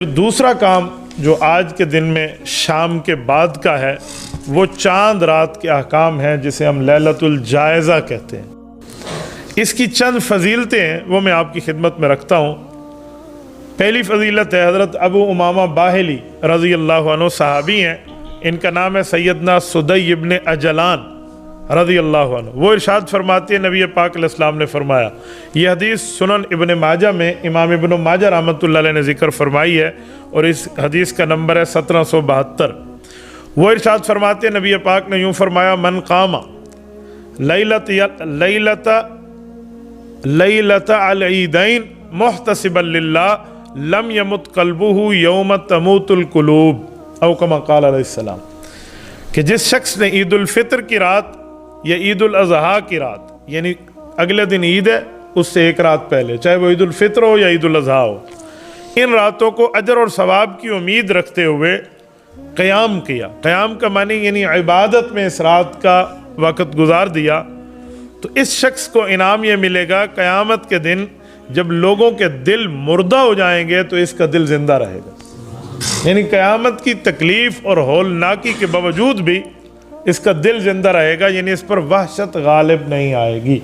دوسرا کام جو آج کے دن میں شام کے بعد کا ہے وہ چاند رات کے احکام ہیں، جسے ہم لیلۃ الجائزہ کہتے ہیں۔ اس کی چند فضیلتیں ہیں، وہ میں آپ کی خدمت میں رکھتا ہوں۔ پہلی فضیلت ہے، حضرت ابو امامہ باہلی رضی اللہ عنہ صحابی ہیں، ان کا نام ہے سیدنا سدی ابن اجلان رضی اللہ عنہ۔ وہ ارشاد فرماتے ہیں، نبی پاک علیہ السلام نے فرمایا، یہ حدیث سنن ابن ماجہ میں امام ابن ماجہ رحمۃ اللہ علیہ نے ذکر فرمائی ہے، اور اس حدیث کا نمبر ہے 1772۔ وہ ارشاد فرماتے ہیں، نبی پاک نے یوں فرمایا، من قام لیلۃ العیدین محتسبا للہ لم یمت قلبہ یوم تموت القلوب، او کما قال علیہ السلام، کہ جس شخص نے عید الفطر کی رات یا عید الاضحیٰ کی رات، یعنی اگلے دن عید ہے اس سے ایک رات پہلے، چاہے وہ عید الفطر ہو یا عید الاضحیٰ ہو، ان راتوں کو اجر اور ثواب کی امید رکھتے ہوئے قیام کیا، قیام کا معنی یعنی عبادت میں اس رات کا وقت گزار دیا، تو اس شخص کو انعام یہ ملے گا، قیامت کے دن جب لوگوں کے دل مردہ ہو جائیں گے تو اس کا دل زندہ رہے گا، یعنی قیامت کی تکلیف اور ہولناکی کے باوجود بھی اس کا دل زندہ رہے گا، یعنی اس پر وحشت غالب نہیں آئے گی۔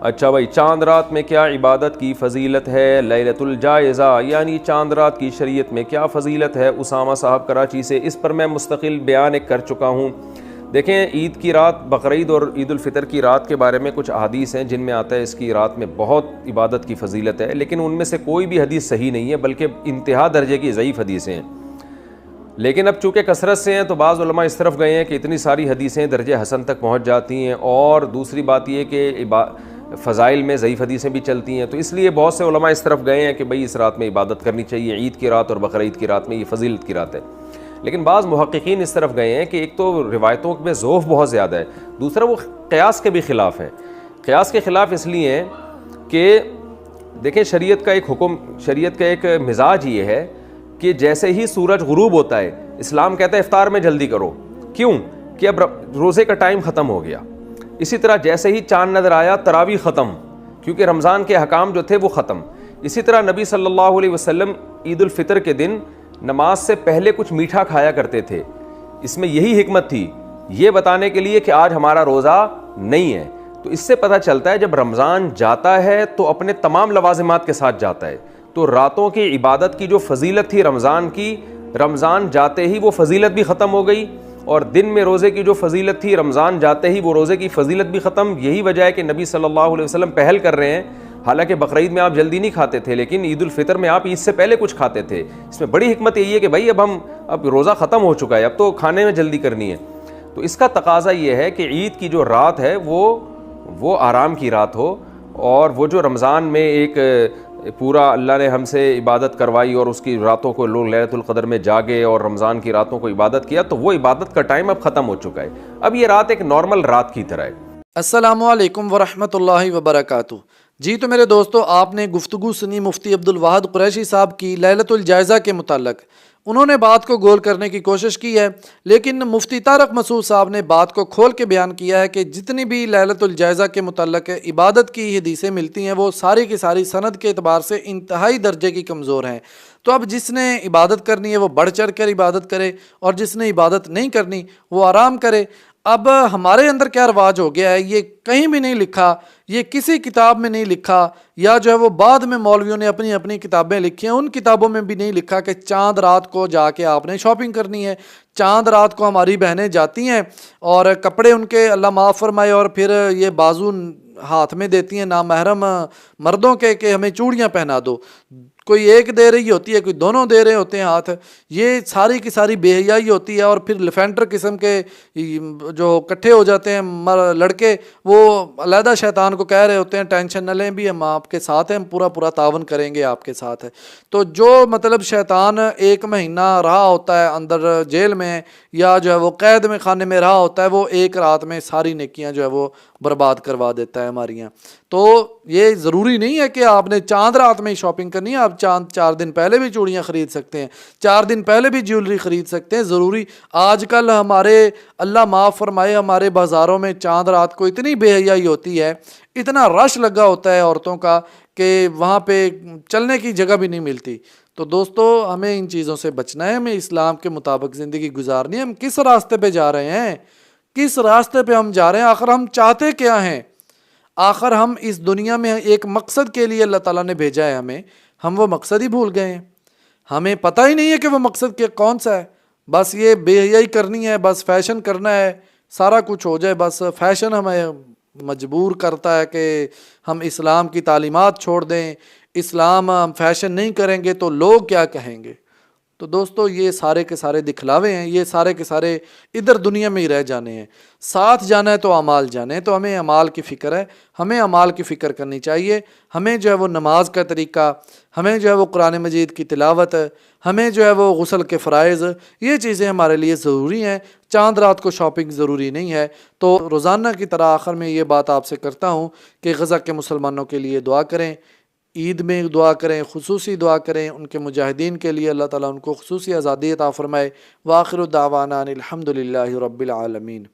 اچھا بھائی، چاند رات میں کیا عبادت کی فضیلت ہے؟ لیلۃ الجائزہ یعنی چاند رات کی شریعت میں کیا فضیلت ہے؟ اسامہ صاحب کراچی سے، اس پر میں مستقل بیان ایک کر چکا ہوں۔ دیکھیں، عید کی رات، بقرعید اور عید الفطر کی رات کے بارے میں کچھ احادیث ہیں جن میں آتا ہے اس کی رات میں بہت عبادت کی فضیلت ہے، لیکن ان میں سے کوئی بھی حدیث صحیح نہیں ہے، بلکہ انتہا درجے کی ضعیف حدیثیں ہیں۔ لیکن اب چونکہ کثرت سے ہیں تو بعض علماء اس طرف گئے ہیں کہ اتنی ساری حدیثیں درجہ حسن تک پہنچ جاتی ہیں، اور دوسری بات یہ کہ فضائل میں ضعیف حدیثیں بھی چلتی ہیں، تو اس لیے بہت سے علماء اس طرف گئے ہیں کہ بھئی اس رات میں عبادت کرنی چاہیے، عید کی رات اور بقرعید کی رات میں یہ فضیلت کی رات ہے۔ لیکن بعض محققین اس طرف گئے ہیں کہ ایک تو روایتوں میں ذوف بہت زیادہ ہے، دوسرا وہ قیاس کے بھی خلاف ہیں۔ قیاس کے خلاف اس لیے ہیں کہ دیکھیں، شریعت کا ایک حکم، شریعت کا ایک مزاج یہ ہے کہ جیسے ہی سورج غروب ہوتا ہے، اسلام کہتا ہے افطار میں جلدی کرو، کیوں؟ کہ اب روزے کا ٹائم ختم ہو گیا۔ اسی طرح جیسے ہی چاند نظر آیا، تراویح ختم، کیونکہ رمضان کے حکام جو تھے وہ ختم۔ اسی طرح نبی صلی اللہ علیہ وسلم عید الفطر کے دن نماز سے پہلے کچھ میٹھا کھایا کرتے تھے، اس میں یہی حکمت تھی، یہ بتانے کے لیے کہ آج ہمارا روزہ نہیں ہے۔ تو اس سے پتہ چلتا ہے جب رمضان جاتا ہے تو اپنے تمام لوازمات کے ساتھ جاتا ہے، تو راتوں کی عبادت کی جو فضیلت تھی رمضان کی، رمضان جاتے ہی وہ فضیلت بھی ختم ہو گئی، اور دن میں روزے کی جو فضیلت تھی رمضان جاتے ہی وہ روزے کی فضیلت بھی ختم۔ یہی وجہ ہے کہ نبی صلی اللہ علیہ وسلم پہل کر رہے ہیں، حالانکہ بقرعید میں آپ جلدی نہیں کھاتے تھے، لیکن عید الفطر میں آپ عید سے پہلے کچھ کھاتے تھے۔ اس میں بڑی حکمت یہی ہے کہ بھائی اب روزہ ختم ہو چکا ہے، اب تو کھانے میں جلدی کرنی ہے۔ تو اس کا تقاضا یہ ہے کہ عید کی جو رات ہے وہ آرام کی رات ہو، اور وہ جو رمضان میں ایک پورا اللہ نے ہم سے عبادت کروائی اور اس کی راتوں کو لوگ لیلۃ القدر میں جاگے اور رمضان کی راتوں کو عبادت کیا، تو وہ عبادت کا ٹائم اب ختم ہو چکا ہے، اب یہ رات ایک نارمل رات کی طرح ہے۔ السلام علیکم ورحمۃ اللہ وبرکاتہ۔ جی تو میرے دوستو، آپ نے گفتگو سنی مفتی عبدالواحد قریشی صاحب کی لیلۃ الجائزہ کے متعلق۔ انہوں نے بات کو گول کرنے کی کوشش کی ہے، لیکن مفتی طارق مسعود صاحب نے بات کو کھول کے بیان کیا ہے کہ جتنی بھی لیلۃ الجائزہ کے متعلق عبادت کی حدیثیں ملتی ہیں وہ ساری کی ساری سند کے اعتبار سے انتہائی درجے کی کمزور ہیں۔ تو اب جس نے عبادت کرنی ہے وہ بڑھ چڑھ کر عبادت کرے، اور جس نے عبادت نہیں کرنی وہ آرام کرے۔ اب ہمارے اندر کیا رواج ہو گیا ہے، یہ کہیں بھی نہیں لکھا، یہ کسی کتاب میں نہیں لکھا، یا جو ہے وہ بعد میں مولویوں نے اپنی اپنی کتابیں لکھی ہیں، ان کتابوں میں بھی نہیں لکھا کہ چاند رات کو جا کے آپ نے شاپنگ کرنی ہے۔ چاند رات کو ہماری بہنیں جاتی ہیں اور کپڑے ان کے اللہ معاف فرمائے، اور پھر یہ بازو ہاتھ میں دیتی ہیں نامحرم مردوں کے کہ ہمیں چوڑیاں پہنا دو، کوئی ایک دے رہی ہوتی ہے، کوئی دونوں دے رہے ہوتے ہیں ہاتھ، یہ ساری کی ساری بے حیائی ہوتی ہے۔ اور پھر لیفینڈر قسم کے جو اکٹھے ہو جاتے ہیں لڑکے، وہ علیحدہ شیطان کو کہہ رہے ہوتے ہیں ٹینشن نہ لیں بھی، ہم آپ کے ساتھ ہیں، ہم پورا تعاون کریں گے آپ کے ساتھ ہے۔ تو جو مطلب شیطان ایک مہینہ رہا ہوتا ہے اندر جیل میں، یا جو ہے وہ قید میں خانے میں رہا ہوتا ہے، وہ ایک رات میں ساری نیکیاں جو ہے وہ برباد کروا دیتا ہے ہماری یہاں۔ تو یہ ضروری نہیں ہے کہ آپ نے چاند رات میں ہی شاپنگ کرنی ہے، آپ چاند 4 دن پہلے بھی چوڑیاں خرید سکتے ہیں، 4 دن پہلے بھی جیولری خرید سکتے ہیں۔ ضروری آج کل ہمارے اللہ معاف فرمائے ہمارے بازاروں میں چاند رات کو اتنی بے حیائی ہوتی ہے، اتنا رش لگا ہوتا ہے عورتوں کا کہ وہاں پہ چلنے کی جگہ بھی نہیں ملتی۔ تو دوستو ہمیں ان چیزوں سے بچنا ہے، ہمیں اسلام کے مطابق زندگی گزارنی ہے۔ ہم کس راستے پہ جا رہے ہیں، کس راستے پہ ہم جا رہے ہیں، آخر ہم چاہتے کیا ہیں؟ آخر ہم اس دنیا میں ایک مقصد کے لیے اللہ تعالیٰ نے بھیجا ہے ہمیں، ہم وہ مقصد ہی بھول گئے ہیں۔ ہمیں پتہ ہی نہیں ہے کہ وہ مقصد کیا کون سا ہے، بس یہ بے حیائی کرنی ہے، بس فیشن کرنا ہے، سارا کچھ ہو جائے، بس فیشن ہمیں مجبور کرتا ہے کہ ہم اسلام کی تعلیمات چھوڑ دیں، اسلام ہم فیشن نہیں کریں گے تو لوگ کیا کہیں گے۔ تو دوستو یہ سارے کے سارے دکھلاوے ہیں، یہ سارے کے سارے ادھر دنیا میں ہی رہ جانے ہیں۔ ساتھ جانا ہے تو اعمال جانے ہیں، تو ہمیں اعمال کی فکر ہے، ہمیں اعمال کی فکر کرنی چاہیے۔ ہمیں جو ہے وہ نماز کا طریقہ، ہمیں جو ہے وہ قرآن مجید کی تلاوت، ہمیں جو ہے وہ غسل کے فرائض، یہ چیزیں ہمارے لیے ضروری ہیں۔ چاند رات کو شاپنگ ضروری نہیں ہے۔ تو روزانہ کی طرح آخر میں یہ بات آپ سے کرتا ہوں کہ غزہ کے مسلمانوں کے لیے دعا کریں، عید میں دعا کریں، خصوصی دعا کریں ان کے مجاہدین کے لیے، اللہ تعالیٰ ان کو خصوصی آزادی عطا فرمائے۔ وآخر دعوانا ان الحمد للہ رب العالمین۔